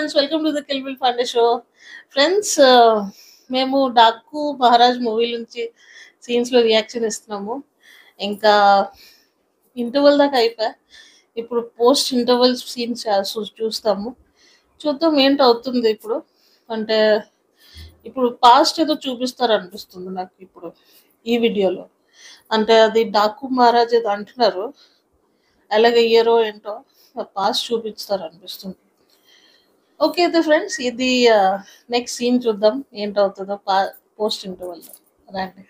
Friends, welcome to the Kill Bill Pandey show. Friends, మేము Daaku Maharaj movie నుంచి సీన్స్లో reaction ఇస్తున్నాము. ఇంకా ఇంటర్వల్ దాకా అయిపోయా. ఇప్పుడు పోస్ట్ ఇంటర్వల్ సీన్స్ చూస్తాము. చూద్దాం ఏంటి అవుతుంది ఇప్పుడు. అంటే ఇప్పుడు పాస్ట్ ఏదో చూపిస్తారు అనిపిస్తుంది నాకు ఇప్పుడు ఈ వీడియోలో. అంటే అది డాకు మహారాజ్ ఏదో అంటున్నారు, అలాగే ఇయరో ఏంటో పాస్ట్ చూపిస్తారు అనిపిస్తుంది. ఓకే అయితే ఫ్రెండ్స్, ఇది నెక్స్ట్ సీన్ చూద్దాం ఏంటవుతుందో పోస్ట్ ఇంటర్వల్. రండి.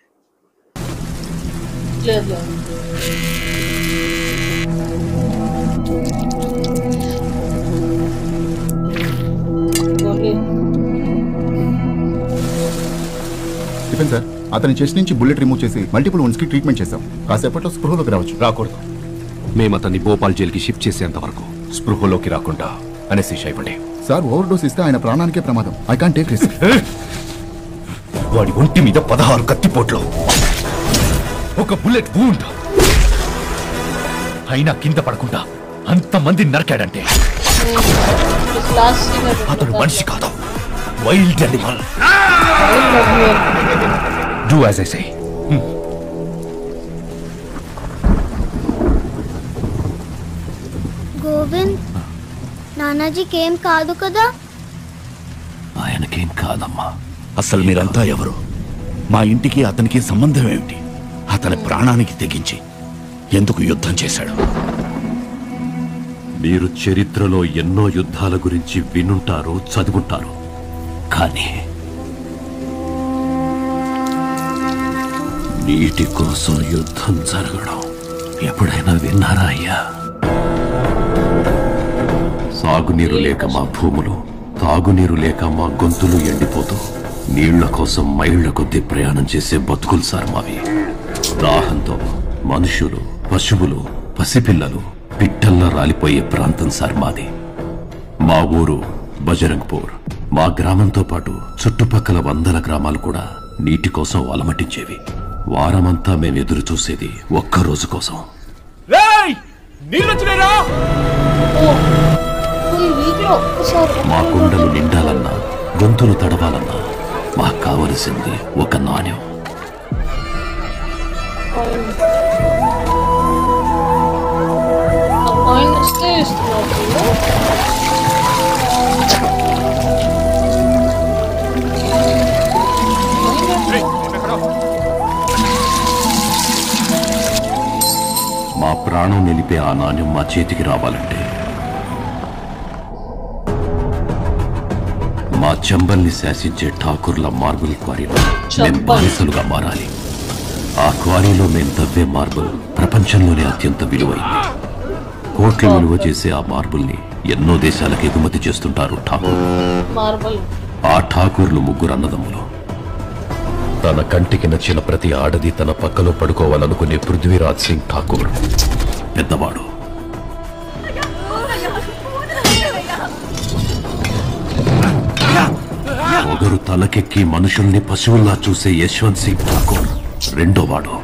లేదు లేదు, సార్ అతని చెస్ట్ నుంచి బుల్లెట్ రిమూవ్ చేసి మల్టిపుల్ వన్స్ కి ట్రీట్మెంట్ చేశాం. కాసేపట్లో స్పృహలోకి రావచ్చు. రాకూడదు. మేము అతన్ని భోపాల్ జైలుకి షిఫ్ట్ చేసేంత వరకు స్పృహలోకి రాకుండా అనెస్థీషియా ఇవ్వండి. సార్ ఓవర్ డోస్ ఇస్తే ఆయన ప్రాణానికే ప్రమాదం. I can't take risk. వాడి ఒంటి మీద 16 కత్తిపోట్లు, ఒక బుల్లెట్ వూండ్. అయినా కింద పడకుండా అంతమంది నరకాడంటే అతడు మనిషి కాదు, wild animal. Do as I say. Govind, నానాజీకి ఏం కాదు కదా? ఆయనకేం కాదమ్మా. అసలు మీరంతా ఎవరు? మా ఇంటికి అతనికి సంబంధం ఏమిటి? అతని ప్రాణానికి తెగించి ఎందుకు యుద్ధం చేశాడు? మీరు చరిత్రలో ఎన్నో యుద్ధాల గురించి వినుంటారు, చదువుంటారు. కానీ నీటి కోసం యుద్ధం జరగడం ఎప్పుడైనా విన్నారా అయ్యా? సాగునీరు లేక మా భూములు, తాగునీరు లేక మా గొంతులు ఎండిపోతూ నీళ్ల కోసం మైళ్ల కొద్దీ ప్రయాణం చేసే బతుకులు సార్ మావి. దాహంతో మనుషులు, పశువులు, పసిపిల్లలు పిట్టల్లా రాలిపోయే ప్రాంతం సార్ మాది. మా ఊరు బజరంగ్పూర్. మా గ్రామంతో పాటు చుట్టుపక్కల 100 గ్రామాలు కూడా నీటి కోసం అలమటించేవి. వారమంతా మేము ఎదురు చూసేది ఒక్కరోజు కోసం. మా కుండలు నిండాలన్నా, గొంతులు తడవాలన్నా మాకు కావలసింది ఒక నాణ్యం. మా ప్రాణం నిలిపే ఆ నాణ్యం మా చేతికి రావాలంటే మా చంబల్ని శాసించే ఠాకూర్ల మార్బుల్ క్వారీలో మేం బానిసలుగా మారాలి. ఆ క్వారీలో మేం తవ్వే మార్బుల్ ప్రపంచంలోనే అత్యంత విలువైంది. కోట్ల విలువ చేసే ఆ మార్బుల్ని ఎన్నో దేశాలకు ఎగుమతి చేస్తుంటారు ఠాకూర్. ఆ ఠాకూర్లు 3 అన్నదమ్ములు. తన కంటికి నచ్చిన ప్రతి ఆడది తన పక్కలో పడుకోవాలనుకునే పృథ్వీరాజ్ సింగ్ ఠాకూర్ పెద్దవాడు. ఒకరు తలకెక్కి మనుషుల్ని పశువుల్లా చూసే యశ్వంత్ సింగ్ ఠాకూర్ రెండోవాడు.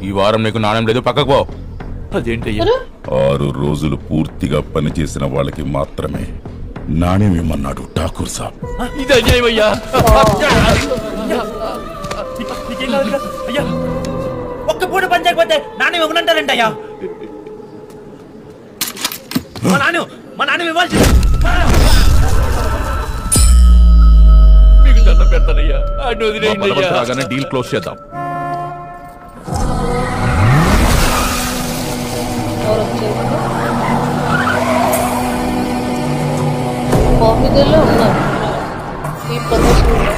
ఈ వారం నీకు నాణ్యం లేదు, పక్కకు పో. అదేంటయ్యా? 6 రోజులు పూర్తిగా పనిచేసిన వాళ్ళకి మాత్రమే నాణ్యం ఇమ్మన్నాడు ఠాకూర్ సాబ్. ఇది అన్యాయమయ్యా. ఒక్క పూట పని చేయకపోతే నాణ్యం ఇవ్వనంటారంట అయ్యా. మా నాణ్యం ఇవ్వాల్సి. మీకు దండం పెడతానయ్యా, డీల్ క్లోజ్ చేద్దాం. బాంబేలో ఉన్నారు ఈ ప్రదేశంలో.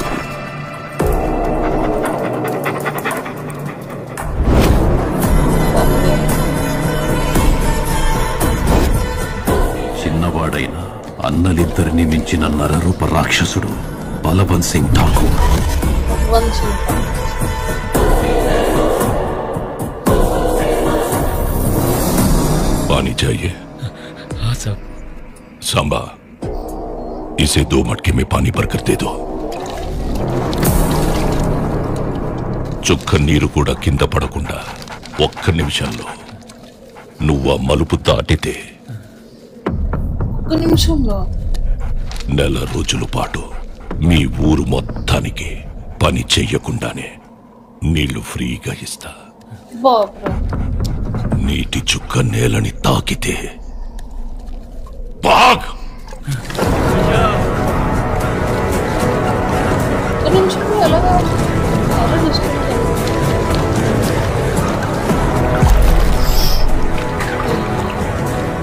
చిన్నవాడైన అన్నలిద్దరిని మించిన నరరూప రాక్షసుడు బలవంత్ సింగ్ ఠాకూర్. पानी चाहिए? हाँ साहब। सांबा, इसे 2 मटके में पानी भरकर दे दो। చుక్క నీరు కూడా కింద పడకుండా ఒక్క నిమిషంలో నువ్వు ఆ మలుపు దాటితే 1 నిమిషంలో నెల రోజుల పాటు మీ ఊరు మొత్తానికి పని చెయ్యకుండానే నీళ్లు ఫ్రీగా ఇస్తా. బాబ్రా నీటి చుక్క నేలని తాకితే బాగ్ 1 నిమిషంలో ఎలాగా చాలా డిస్టెన్స్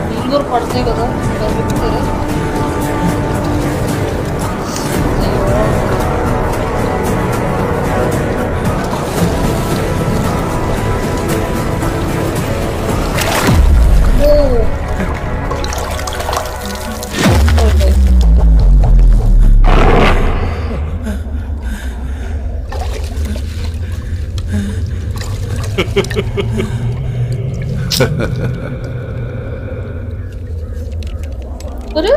నీళ్ళు కూడా పడతాయి కదా పెరుగుతాయి. अरे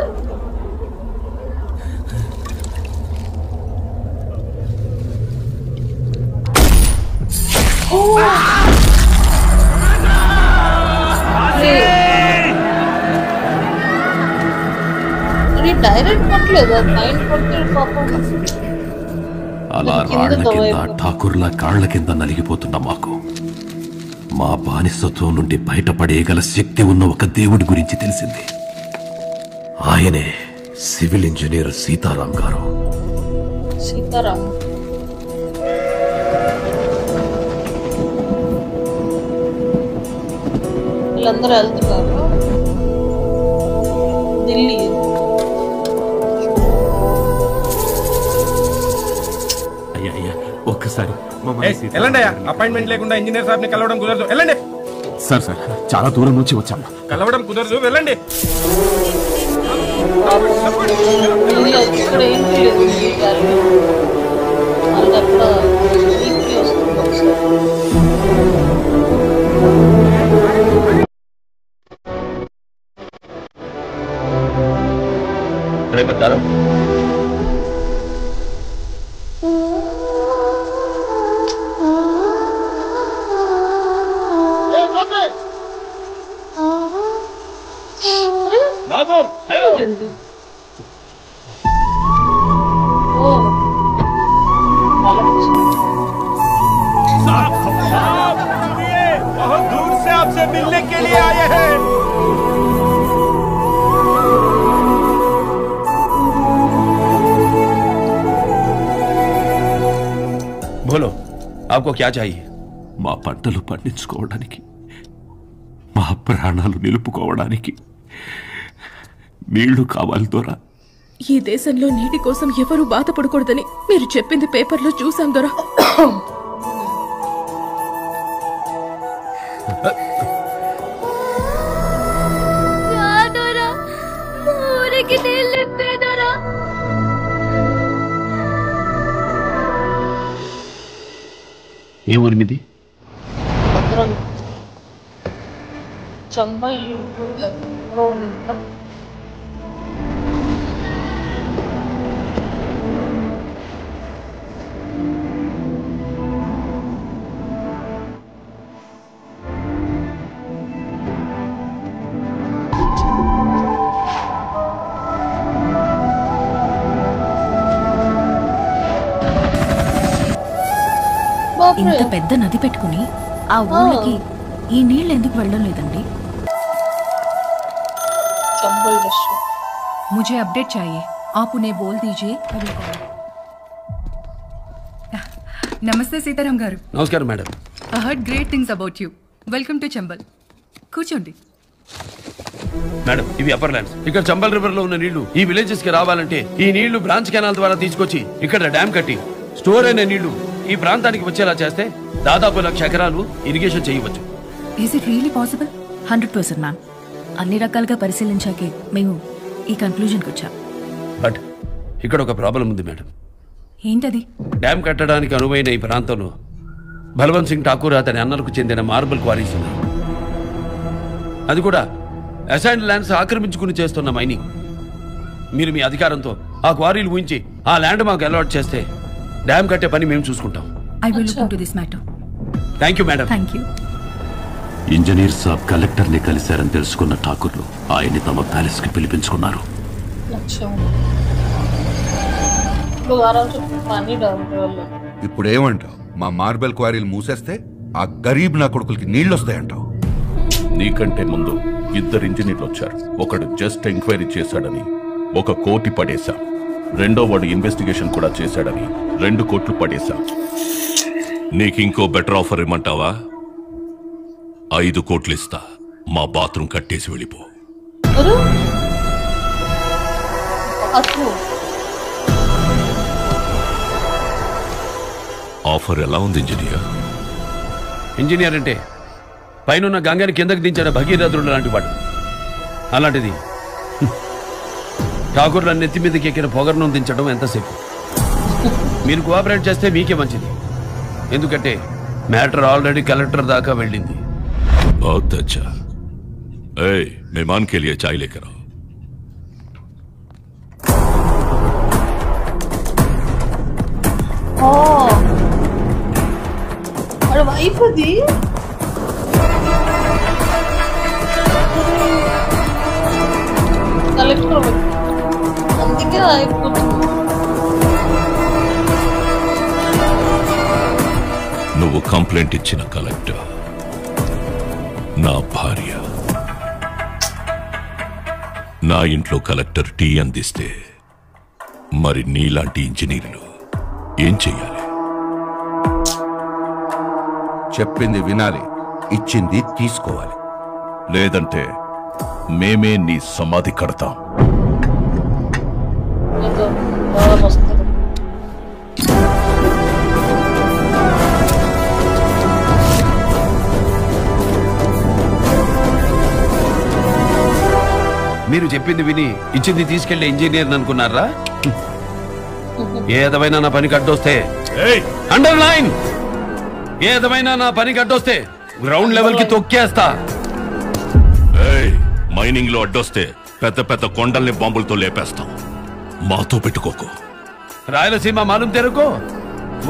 డైరెక్ట్ కొట్టలేదు పైన కొట్టాడు పాపం. అలా రాళ్ల కింద ఠాకూర్ల కాళ్ల కింద నలిగిపోతున్న మాకు మా బానిసత్వం నుండి బయటపడేయగల శక్తి ఉన్న ఒక దేవుడి గురించి తెలిసింది. ఆయనే సివిల్ ఇంజనీర్ సీతారాం గారు. సీతారాం వీళ్ళందరూ వెళ్తున్నారు ఢిల్లీ. అయ్యా ఒక్కసారి వెళ్ళండి అయ్యా. అపాయింట్మెంట్ లేకుండా ఇంజనీర్ సాబ్ ని కలవడం కుదరదు. వెళ్ళండి. సార్ చాలా దూరం నుంచి వచ్చాము. కలవడం కుదరదు. వెళ్ళండి. ఇక్కడ ఏం లేదు వాళ్ళకి అక్కడ వస్తుంది ఒకసారి. बहुत दूर से आपसे मिलने के लिए आए हैं. बोलो आपको क्या चाहिए? మా పంటలు పండించుకోవడానికి, మా ప్రాణాలు నిలుపుకోవడానికి నీళ్లు కావాలి దొరా. ఈ దేశంలో నీటి కోసం ఎవరూ బాధపడకూడదని మీరు చెప్పింది పేపర్లో చూసాం దొరా. ఏ ఊరి మీది? చంబై ఇంత పెద్ద నది పెట్టుకుని ఆ ఊళ్ళకి ఈ నీళ్ళు ఎందుకు వెళ్ళడం లేదండి? मुझे अपडेट चाहिए. आप उन्हें बोल दीजिए. నమస్తే సీతారాం గారు. నమస్కారం madam. I heard great things about you. Welcome to Chambal. కూర్చోండి. మేడం ఇవి అప్పర్ ల్యాండ్స్. ఇక్కడ చంబల్ రివర్ లో ఉన్న నీళ్లు ఈ విలేజెస్ కి రావాలంటే ఈ నీళ్లు బ్రాంచ్ కెనాల్ ద్వారా తీసుకొచ్చి ఇక్కడ డ్యామ్ కట్టి స్టోర్ అయిన నీళ్లు ఈ ప్రాంతానికి వచ్చేలా చేస్తే దాదాపు 1,00,000 ఎకరాలు ఇరిగేషన్ చేయవచ్చు. Is it really possible? 100% ma'am. అన్ని రకాలుగా పరిశీలించాకే మేము ఈ కన్క్లూజన్కి వచ్చాం. బట్ ఇక్కడ ఒక ప్రాబ్లం ఉంది మేడం. ఏంటది? డ్యామ్ కట్టడానికి అనువైన ఈ ప్రాంతంలో బలవంత్ సింగ్ ఠాకూర్ అతని అన్నలకు చెందిన మార్బుల్ క్వారీస్ ఉన్నాయి. అది కూడా అసైన్డ్ ల్యాండ్స్ ఆక్రమించుకుని చేస్తున్న మైనింగ్. మీరు మీ అధికారంతో ఆ క్వారీలు ఊహించి ఆ ల్యాండ్ మాకు అలాట్ చేస్తే డ్యామ్ కట్టే పని మేము చూసుకుంటాం. I will look into this matter. Thank you madam. Thank you. Engineer Saab collector ని కలిశారని తెలుసుకున్న ఠాకూర్లు ఆయన్ని తమ ప్యాలెస్ కి పిలిపించుకున్నారు. ఇప్పుడేమంటావు? మా మార్బెల్ క్వారీలు మూసేస్తే ఆ గరీబ్ నా కొడుకులకి నీళ్ళు వస్తాయంటావు? నీకంటే ముందు 2 ఇంజనీర్లు వచ్చారు. ఒకడు జస్ట్ ఎంక్వైరీ చేశాడని 1 కోటి పడేశాం. రెండో వాడు ఇన్వెస్టిగేషన్ కూడా చేశాడని 2 కోట్లు పడేశాం. నీకింకో బెటర్ ఆఫర్ ఇమ్మంటావా? 5 కోట్లు ఇస్తా, మా బాత్రూమ్ కట్టేసి వెళ్ళిపో. ఆఫర్ ఎలా ఉంది ఇంజనీర్? ఇంజనీర్ అంటే పైన గంగని కిందకి దించాడు భగీరథుడు లాంటి వాడు. అలాంటిది ఠాకూర్ల నెత్తి మీదకి ఎక్కిన పొగరును దించడం ఎంతసేపు? మీరు కోఆపరేట్ చేస్తే మీకే మంచిది. ఎందుకంటే మ్యాటర్ ఆల్రెడీ కలెక్టర్ దాకా వెళ్ళింది. बहुत अच्छा। ए, मेहमान के लिए चाय लेकर आओ। వాడు వైఫ్ అది కలెక్టర్ అందుకే అయిపోతుంది. నువ్వు కంప్లైంట్ ఇచ్చిన కలెక్టర్ నా భార్య. నా ఇంట్లో కలెక్టర్ టీ అందిస్తే మరి నీలాంటి ఇంజనీర్లు ఏం చెయ్యాలి? చెప్పింది వినాలి, ఇచ్చింది తీసుకోవాలి. లేదంటే మేమే నీ సమాధి కడతాం. మీరు చెప్పింది విని ఇచ్చింది తీసుకెళ్లే ఇంజనీర్ అనుకున్నారా? ఏదమైనా నా పని కట్టొస్తే అండర్లైన్, ఏదమైనా నా పని కట్టొస్తే గ్రౌండ్ లెవెల్ కి తొక్కేస్తా. మైనింగ్ లో అడ్డొస్తే పెద్ద పెద్ద కొండల్ని బాంబులతో లేపేస్తాం. మాతో పెట్టుకోకు. రాయలసీమ మాలూం తెరుకో,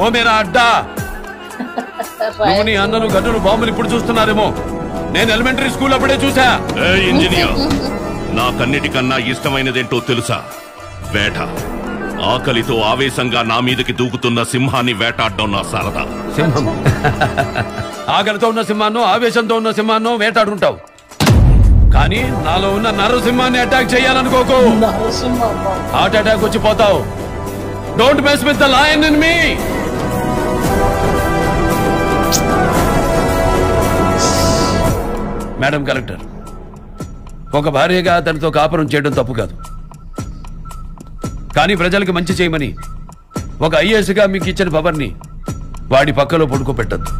ఓ మేరా అడ్డా. నువ్వు నీ అన్నలు గన్నులు బాంబులు ఇప్పుడు చూస్తున్నారేమో, నేను ఎలిమెంటరీ స్కూల్ అప్పుడే చూసా. ఇంజనీర్, నాకన్నిటికన్నా ఇష్టమైనదేంటో తెలుసా? వేట. ఆకలితో ఆవేశంగా నా మీదకి దూకుతున్న సింహాన్ని వేటాడడం నా సరదా. సింహం ఆకలితో ఉన్న సింహాన్నో ఆవేశంతో ఉన్న సింహాన్నో వేటాడుంటావు, కానీ నాలో ఉన్న నరసింహాన్ని అటాక్ చేయాలనుకోకు. హార్ట్ అటాక్ వచ్చి పోతావు. Don't mess with the lion in me. Madam collector, ఒక భార్యగా తనతో కాపురం చేయడం తప్పు కాదు, కానీ ప్రజలకు మంచి చేయమని ఒక ఐఏఎస్గా మీకు ఇచ్చిన పవర్ని వాడి పక్కలో పడుకోబెట్టద్దు.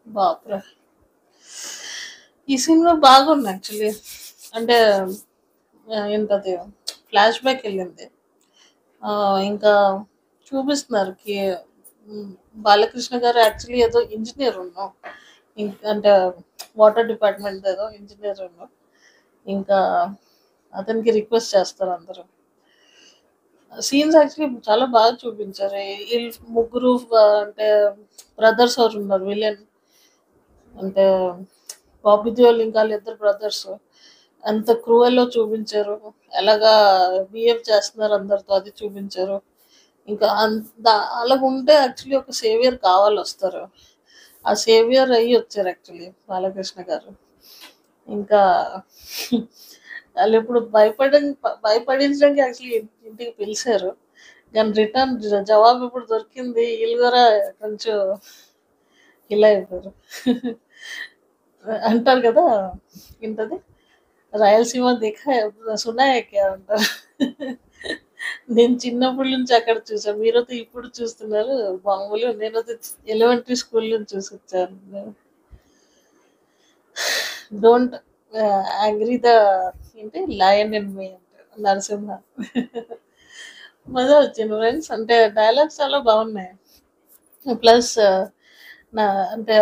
బాప్రా, ఈ సినిమా బాగుంది యాక్చువల్లీ. అంటే ఏంటది ఫ్లాష్ బ్యాక్ వెళ్ళింది. ఇంకా చూపిస్తున్నారు కి బాలకృష్ణ గారు యాక్చువల్లీ ఏదో ఇంజనీర్ ఉన్నాం, అంటే వాటర్ డిపార్ట్మెంట్ ఏదో ఇంజనీర్ ఉన్నాం. ఇంకా అతనికి రిక్వెస్ట్ చేస్తారు అందరూ. సీన్స్ యాక్చువల్లీ చాలా బాగా చూపించారు. వీళ్ళు ముగ్గురు అంటే బ్రదర్స్ ఎవరు ఉన్నారు విలియన్, అంటే బాబీ దేఓల్, ఇంకా వాళ్ళిద్దరు బ్రదర్స్ ఎంత క్రూయల్లో చూపించారు, ఎలాగా బిహేవ్ చేస్తున్నారు అందరితో అది చూపించారు. ఇంకా అలాగ ఉంటే యాక్చువల్లీ ఒక సేవియర్ కావాలి వస్తారు, ఆ సేవియర్ అయ్యి వచ్చారు యాక్చువల్లీ బాలకృష్ణ గారు. ఇంకా వాళ్ళు ఇప్పుడు భయపడించడానికి యాక్చువల్లీ ఇంటికి పిలిచారు, కానీ రిటర్న్ జవాబు ఇప్పుడు దొరికింది. వీళ్ళు కూడా కొంచెం ఇలా అయిపోయారు. అంటారు కదా ఏంటది, రాయలసీమ దిఖా సునాయకే అంటారు. నేను చిన్నప్పటి నుంచి అక్కడ చూసాను, మీరైతే ఇప్పుడు చూస్తున్నారు మామూలు. నేనైతే ఎలిమెంటరీ స్కూల్ నుంచి చూసి వచ్చాను. డోంట్ యాంగ్రీ ద ఏంటి లయన్ ఇన్ మీ అంటారు నరసింహ. మజా వచ్చింది ఫ్రెండ్స్, అంటే డైలాగ్స్ చాలా బాగున్నాయి. ప్లస్ నా అంటే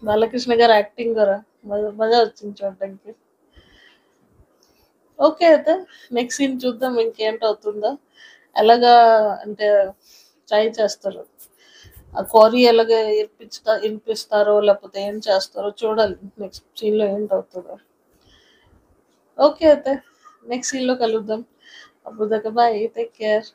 బాలకృష్ణ గారు యాక్టింగ్ కూడా మజా వచ్చింది చూడడానికి. ఓకే అయితే నెక్స్ట్ సీన్ చూద్దాం ఇంకేంటవుతుందో. ఎలాగా అంటే ట్రై చేస్తారు, ఆ క్వారీ ఎలాగ వినిపిస్తారో లేకపోతే ఏం చేస్తారో చూడాలి. నెక్స్ట్ సీన్లో ఏంటవుతుందో. ఓకే అయితే నెక్స్ట్ సీన్లో కలుద్దాం. అప్పుడు దాకా బాయ్, టేక్ కేర్.